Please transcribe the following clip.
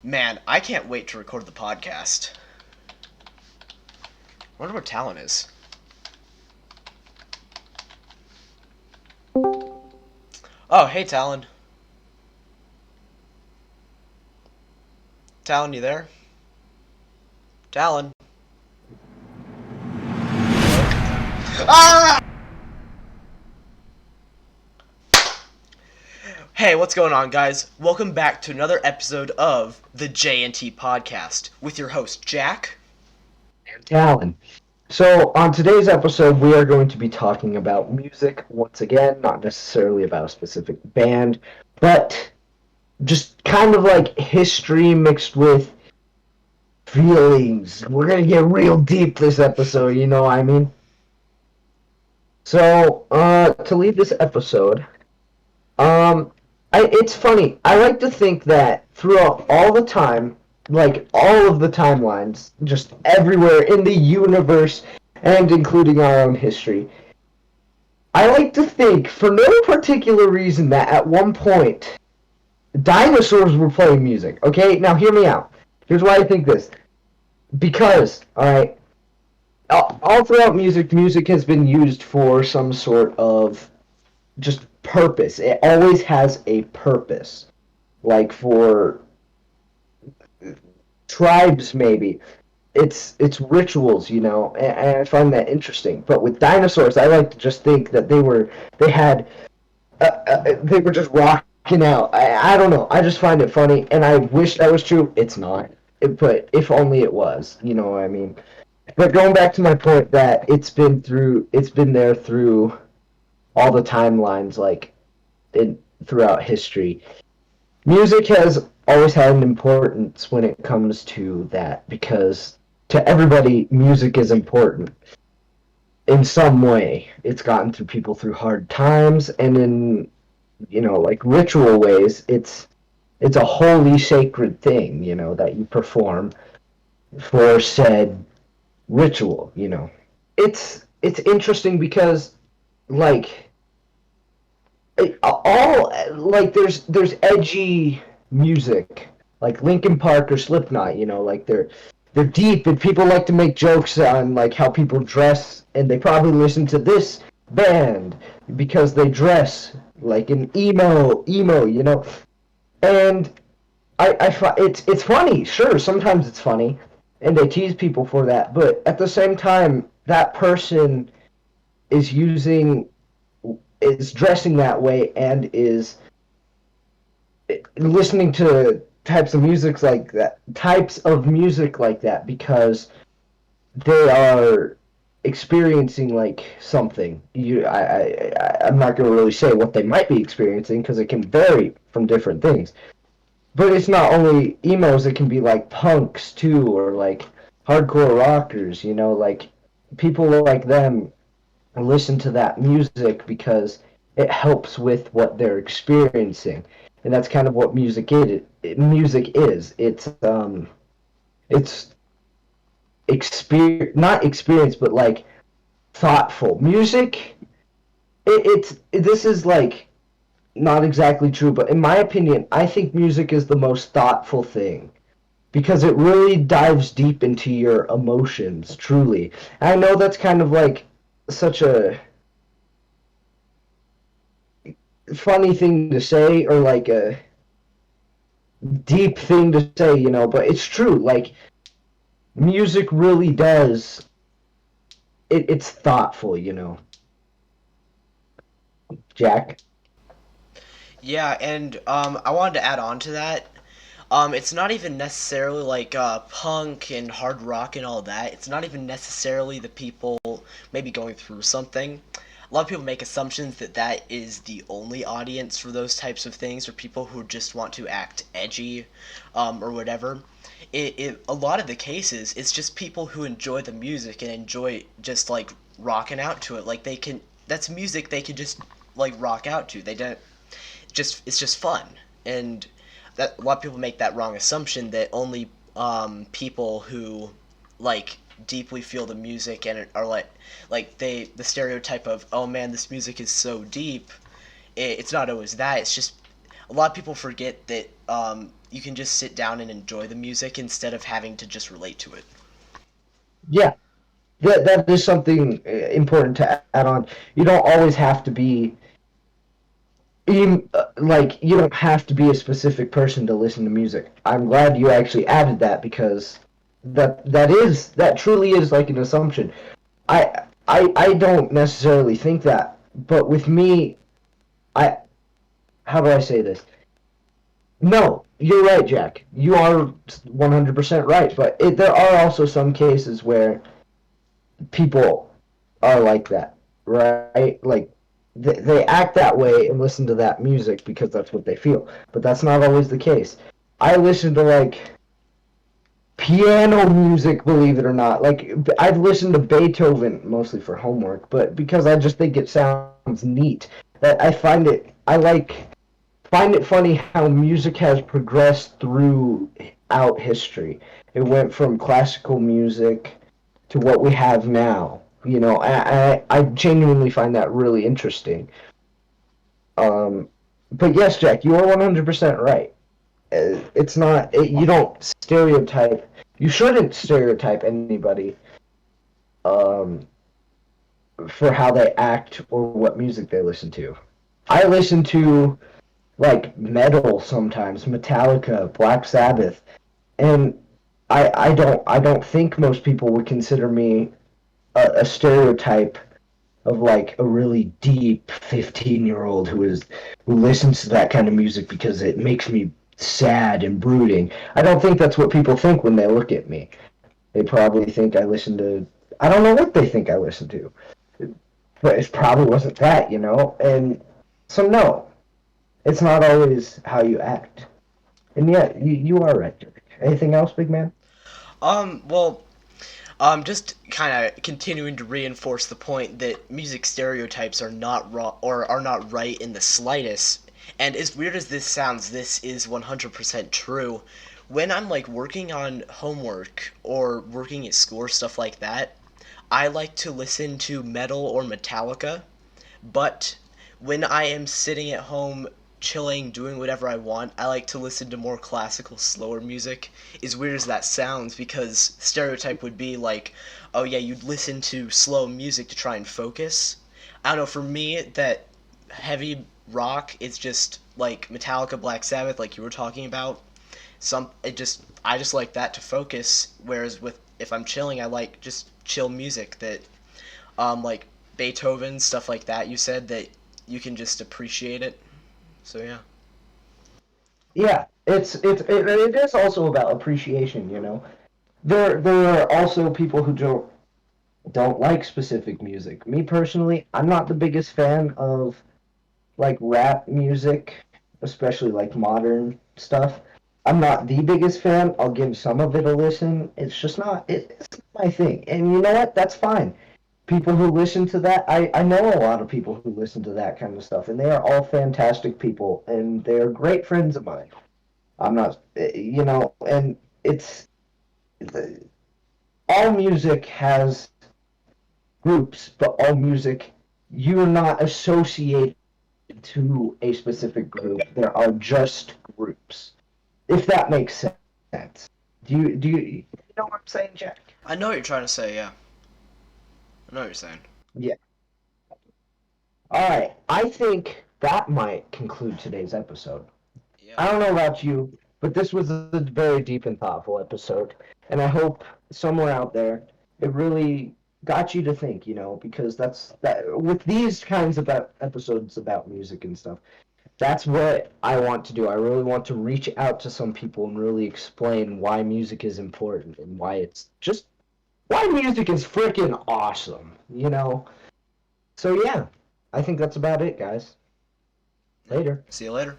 Man, I can't wait to record the podcast. I wonder where Talon is. Oh, hey Talon. Talon, you there? Talon. Ah! Hey, what's going on, guys? Welcome back to another episode of the J&T Podcast with your host, Jack. And Alan. So, on today's episode, we are going to be talking about music once again, not necessarily about a specific band, but just kind of like history mixed with feelings. We're going to get real deep this episode, you know what I mean? So, to lead this episode, it's funny. I like to think that throughout all the time, like all of the timelines, just everywhere in the universe, and including our own history, I like to think, for no particular reason, that at one point, dinosaurs were playing music. Okay, now hear me out. Here's why I think this. Because, alright, all throughout music has been used for some sort of just purpose. It always has a purpose. Like for tribes, maybe. It's rituals, you know, and I find that interesting. But with dinosaurs, I like to just think that they were just rocking out. I don't know. I just find it funny, and I wish that was true. It's not. But if only it was, you know what I mean? But going back to my point that it's been there through all the timelines, like throughout history. Music has always had an importance when it comes to that because to everybody, music is important in some way. It's gotten through people through hard times, and in like ritual ways, it's a holy sacred thing, that you perform for said ritual. It's interesting because like all like there's edgy music like Linkin Park or Slipknot, like they're deep and people like to make jokes on like how people dress, and they probably listen to this band because they dress like an emo, and it's funny, sure, sometimes it's funny, and they tease people for that, but at the same time, that person is using is dressing that way and is listening to types of music like that because they are experiencing like something. I'm not going to really say what they might be experiencing because it can vary from different things. But it's not only emos; it can be like punks too, or like hardcore rockers. Like people like them listen to that music because it helps with what they're experiencing, and that's kind of what music is. Music is. It's not experience, but like thoughtful music. This is like not exactly true, but in my opinion, I think music is the most thoughtful thing because it really dives deep into your emotions, truly. And I know that's kind of like such a funny thing to say, or like a deep thing to say, but it's true. Like music really does it's thoughtful, Jack. Yeah, and I wanted to add on to that. It's not even necessarily like punk and hard rock and all that. It's not even necessarily the people maybe going through something. A lot of people make assumptions that that is the only audience for those types of things, or people who just want to act edgy, or whatever. A lot of the cases, it's just people who enjoy the music and enjoy just like rocking out to it. Like that's music they can just like rock out to. They don't just it's just fun, and that a lot of people make that wrong assumption that only people who like deeply feel the music and are like the stereotype of, oh man, this music is so deep. It's not always that. It's just a lot of people forget that you can just sit down and enjoy the music instead of having to just relate to it. Yeah, that is something important to add on. You don't always have to be like you don't have to be a specific person to listen to music. I'm glad you actually added that because that truly is like an assumption. I don't necessarily think that, but with me, I how do I say this? No, you're right, Jack. You are 100% right, but there are also some cases where people are like that, right? Like they act that way and listen to that music because that's what they feel. But that's not always the case. I listen to like piano music, believe it or not. Like I've listened to Beethoven mostly for homework, but because I just think it sounds neat. That I like find it funny how music has progressed throughout history. It went from classical music to what we have now. You know, I genuinely find that really interesting. Um, but yes, Jack, you are 100% right. It's not, you don't stereotype, you shouldn't stereotype anybody um, for how they act or what music they listen to. I listen to like metal sometimes, Metallica, Black Sabbath, and I don't think most people would consider me a stereotype of like a really deep 15-year-old who listens to that kind of music because it makes me sad and brooding. I don't think that's what people think when they look at me. They probably think I listen to I don't know what they think I listen to. But it probably wasn't that, you know? And so no, it's not always how you act. And yeah, you are right, Dirk. Anything else, big man? Well, just kind of continuing to reinforce the point that music stereotypes are not wrong or are not right in the slightest. And as weird as this sounds, this is 100% true. When I'm like working on homework or working at school or stuff like that, I like to listen to metal or Metallica, but when I am sitting at home chilling, doing whatever I want, I like to listen to more classical, slower music. As weird as that sounds, because stereotype would be like, oh yeah, you'd listen to slow music to try and focus. I don't know, for me, that heavy rock is just like Metallica, Black Sabbath, like you were talking about. I just like that to focus. Whereas with if I'm chilling, I like just chill music that like Beethoven, stuff like that. You said that you can just appreciate it. So yeah. Yeah, it is also about appreciation, you know. There are also people who don't like specific music. Me personally, I'm not the biggest fan of like rap music, especially like modern stuff. I'm not the biggest fan. I'll give some of it a listen. It's not my thing. And you know what? That's fine. People who listen to that, I know a lot of people who listen to that kind of stuff, and they are all fantastic people, and they are great friends of mine. I'm not, you know, and it's all music has groups, but all music, you're not associated to a specific group. There are just groups, if that makes sense. Do you know what I'm saying, Jack? I know what you're trying to say, yeah. I know what you're saying. Yeah. All right. I think that might conclude today's episode. Yeah. I don't know about you, but this was a very deep and thoughtful episode, and I hope somewhere out there it really got you to think, you know, because that's that with these kinds of episodes about music and stuff. That's what I want to do. I really want to reach out to some people and really explain why music is important and why it's just why music is freaking awesome, you know? So yeah, I think that's about it, guys. Yeah. Later. See you later.